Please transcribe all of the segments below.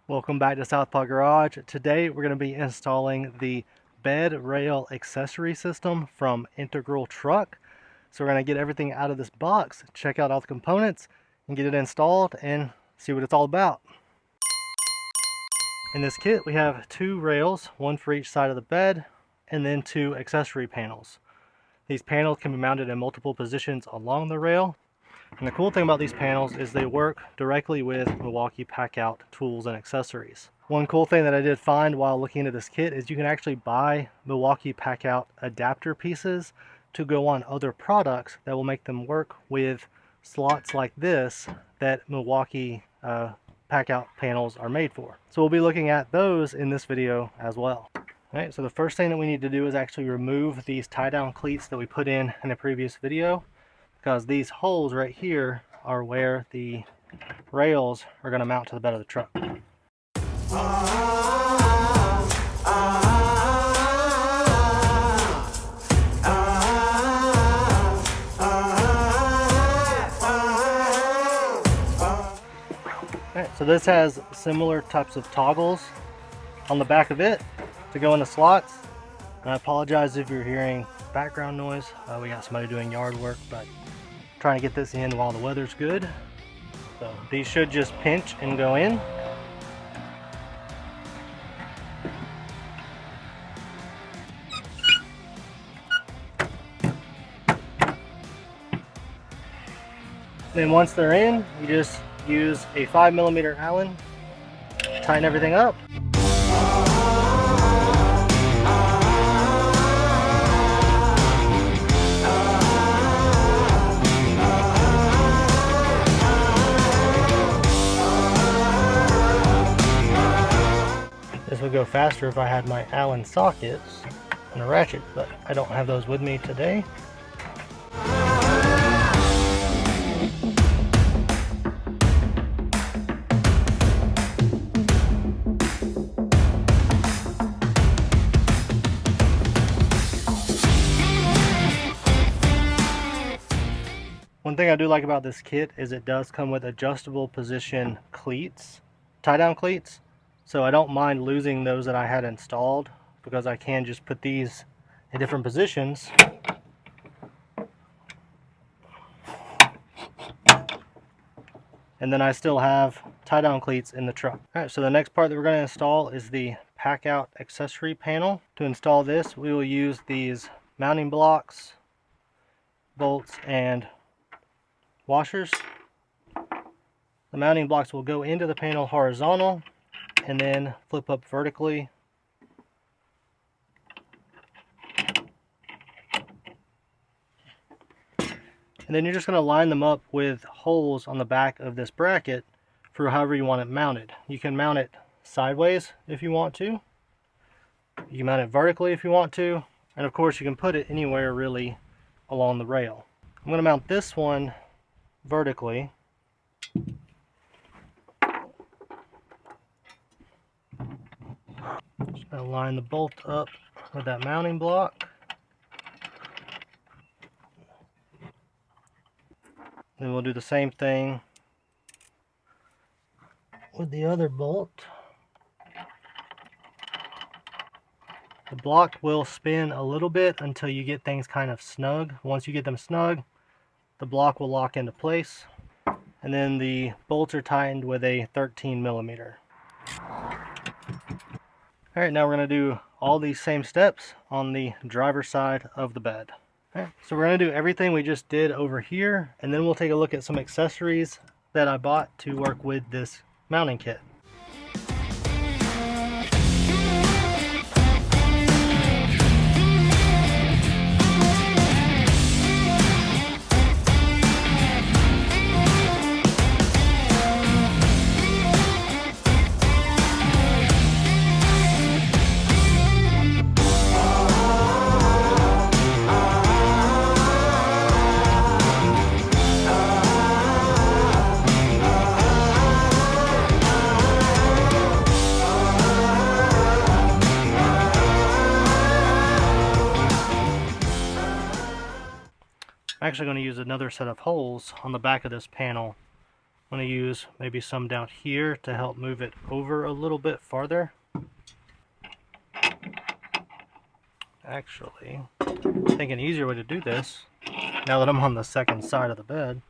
Welcome back to Southpaw Garage. Today we're going to be installing the bed rail accessory system from Integral Truck. So we're going to get everything out of this box, check out all the components, and get it installed and see what it's all about. In this kit we have two rails, one for each side of the bed, and then two accessory panels. These panels can be mounted in multiple positions along the rail. And the cool thing about these panels is they work directly with Milwaukee Packout tools and accessories. One cool thing that I did find while looking at this kit is you can actually buy Milwaukee Packout adapter pieces to go on other products that will make them work with slots like this that Milwaukee Packout panels are made for. So we'll be looking at those in this video as well. Alright, so the first thing that we need to do is actually remove these tie-down cleats that we put in a previous video, because these holes right here are where the rails are going to mount to the bed of the truck. Alright, so this has similar types of toggles on the back of it to go in the slots. And I apologize if you're hearing background noise. We got somebody doing yard work, but trying to get this in while the weather's good. So these should just pinch and go in. Then once they're in, you just use a 5mm Allen, tighten everything up. This would go faster if I had my Allen sockets and a ratchet, but I don't have those with me today. One thing I do like about this kit is it does come with adjustable position cleats, tie-down cleats. So I don't mind losing those that I had installed, because I can just put these in different positions. And then I still have tie-down cleats in the truck. Alright, so the next part that we're going to install is the Packout accessory panel. To install this, we will use these mounting blocks, bolts, and washers. The mounting blocks will go into the panel horizontal and then flip up vertically. And then you're just going to line them up with holes on the back of this bracket for however you want it mounted. You can mount it sideways if you want to. You can mount it vertically if you want to. And of course you can put it anywhere really along the rail. I'm going to mount this one vertically. Just going to line the bolt up with that mounting block. Then we'll do the same thing with the other bolt. The block will spin a little bit until you get things kind of snug. Once you get them snug, the block will lock into place. And then the bolts are tightened with a 13mm. Alright, now we're going to do all these same steps on the driver's side of the bed. Alright, so we're going to do everything we just did over here, and then we'll take a look at some accessories that I bought to work with this mounting kit. I'm actually going to use another set of holes on the back of this panel I'm going to use maybe some down here to help move it over a little bit farther. Actually, I think an easier way to do this, now that I'm on the second side of the bed,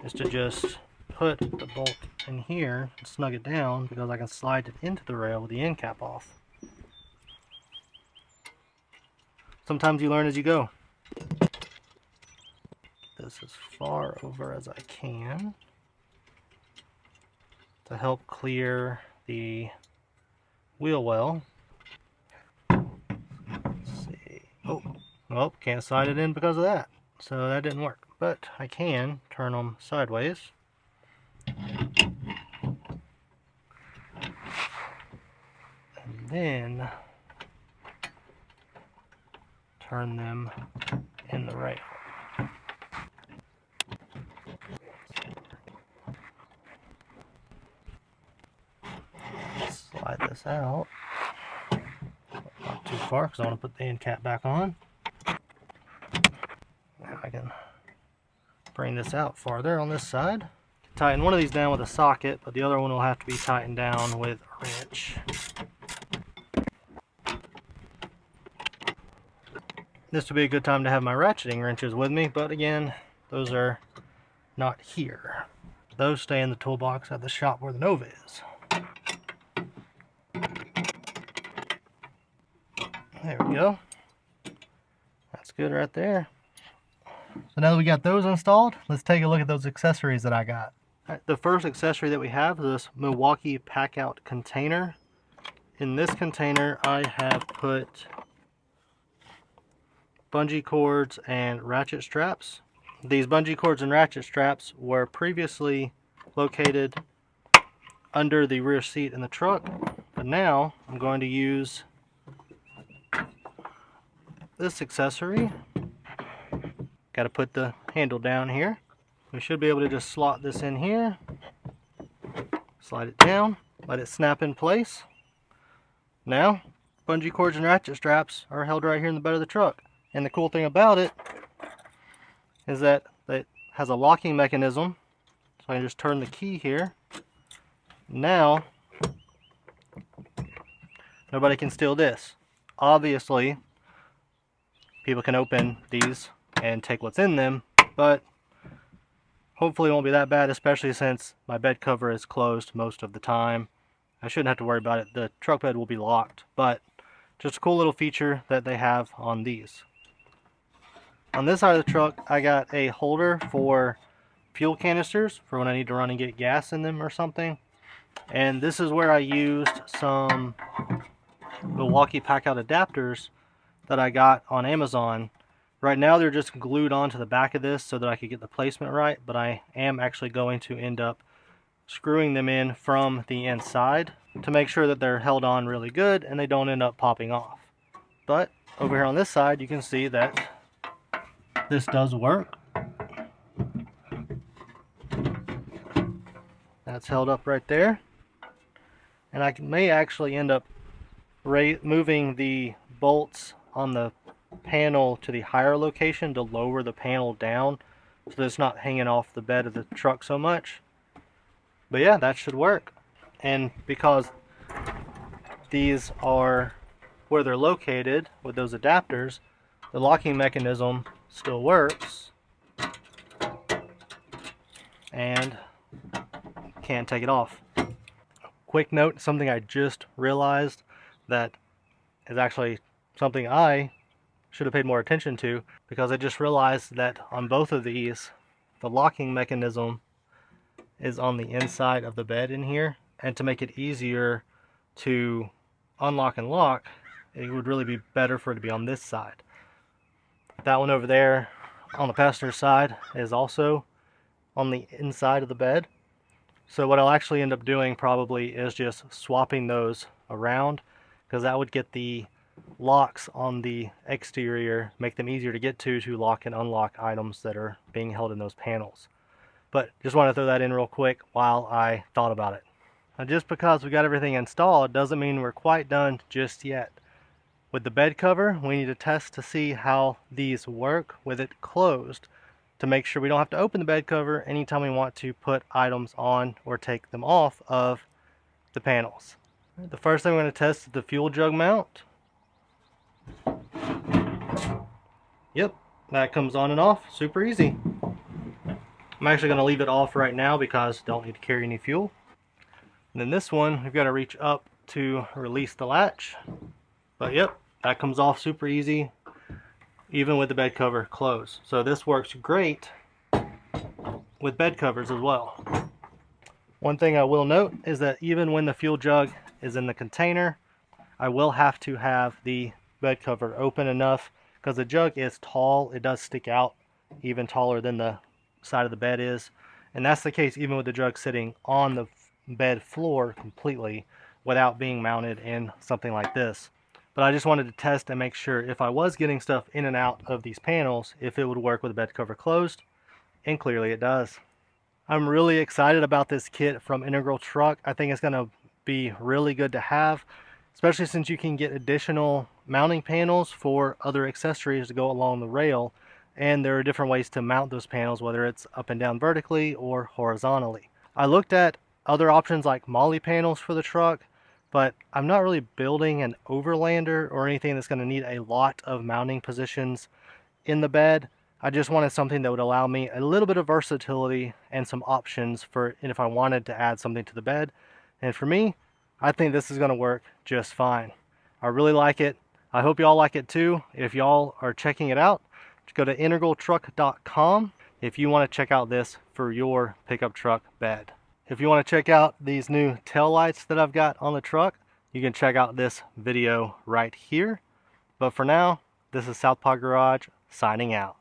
is to just put the bolt in here and snug it down, because I can slide it into the rail with the end cap off. Sometimes you learn as you go. Get this as far over as I can to help clear the wheel well. Let's see. Oh, well, can't slide it in because of that. So that didn't work. But I can turn them sideways. And then turn them in the rail. Slide this out. Not too far because I want to put the end cap back on. Now I can bring this out farther on this side. Tighten one of these down with a socket, but the other one will have to be tightened down with a wrench. This would be a good time to have my ratcheting wrenches with me, but again, those are not here. Those stay in the toolbox at the shop where the Nova is. There we go. That's good right there. So now that we got those installed, let's take a look at those accessories that I got. The first accessory that we have is this Milwaukee pack-out container. In this container, I have put bungee cords and ratchet straps. These bungee cords and ratchet straps were previously located under the rear seat in the truck, but now I'm going to use this accessory. Got to put the handle down here. We should be able to just slot this in here, slide it down, let it snap in place. Now, bungee cords and ratchet straps are held right here in the bed of the truck. And the cool thing about it is that it has a locking mechanism. So I can just turn the key here. Now, nobody can steal this. Obviously, people can open these and take what's in them, but hopefully it won't be that bad, especially since my bed cover is closed most of the time. I shouldn't have to worry about it. The truck bed will be locked, but just a cool little feature that they have on these. On this side of the truck, I got a holder for fuel canisters for when I need to run and get gas in them or something. And this is where I used some Milwaukee pack-out adapters that I got on Amazon. Right now they're just glued onto the back of this so that I could get the placement right, but I am actually going to end up screwing them in from the inside to make sure that they're held on really good and they don't end up popping off. But over here on this side, you can see that this does work. That's held up right there. And I may actually end up moving the bolts on the panel to the higher location to lower the panel down so that it's not hanging off the bed of the truck so much. But yeah, that should work. And because these are where they're located with those adapters, the locking mechanism still works and can't take it off. Quick note, something I just realized that is actually something I should have paid more attention to, because I just realized that on both of these, the locking mechanism is on the inside of the bed in here, and to make it easier to unlock and lock, it would really be better for it to be on this side. That one over there on the passenger side is also on the inside of the bed. So what I'll actually end up doing probably is just swapping those around, because that would get the locks on the exterior, make them easier to get to lock and unlock items that are being held in those panels. But just want to throw that in real quick while I thought about it. Now, just because we got everything installed doesn't mean we're quite done just yet. With the bed cover, we need to test to see how these work with it closed, to make sure we don't have to open the bed cover anytime we want to put items on or take them off of the panels. The first thing we're going to test is the fuel jug mount. Yep, that comes on and off super easy. I'm actually going to leave it off right now because I don't need to carry any fuel. And then this one, we've got to reach up to release the latch. But yep, that comes off super easy, even with the bed cover closed. So this works great with bed covers as well. One thing I will note is that even when the fuel jug is in the container, I will have to have the bed cover open enough because the jug is tall. It does stick out even taller than the side of the bed is. And that's the case even with the jug sitting on the bed floor completely without being mounted in something like this. But I just wanted to test and make sure if I was getting stuff in and out of these panels, if it would work with the bed cover closed, and clearly it does. I'm really excited about this kit from Integral Truck. I think it's going to be really good to have, especially since you can get additional mounting panels for other accessories to go along the rail, and there are different ways to mount those panels, whether it's up and down vertically or horizontally. I looked at other options like Molle panels for the truck, but I'm not really building an overlander or anything that's going to need a lot of mounting positions in the bed. I just wanted something that would allow me a little bit of versatility and some options for if I wanted to add something to the bed. And for me, I think this is going to work just fine. I really like it. I hope y'all like it too. If y'all are checking it out, just go to integraltruck.com if you want to check out this for your pickup truck bed. If you want to check out these new tail lights that I've got on the truck, you can check out this video right here. But for now, this is Southpaw Garage signing out.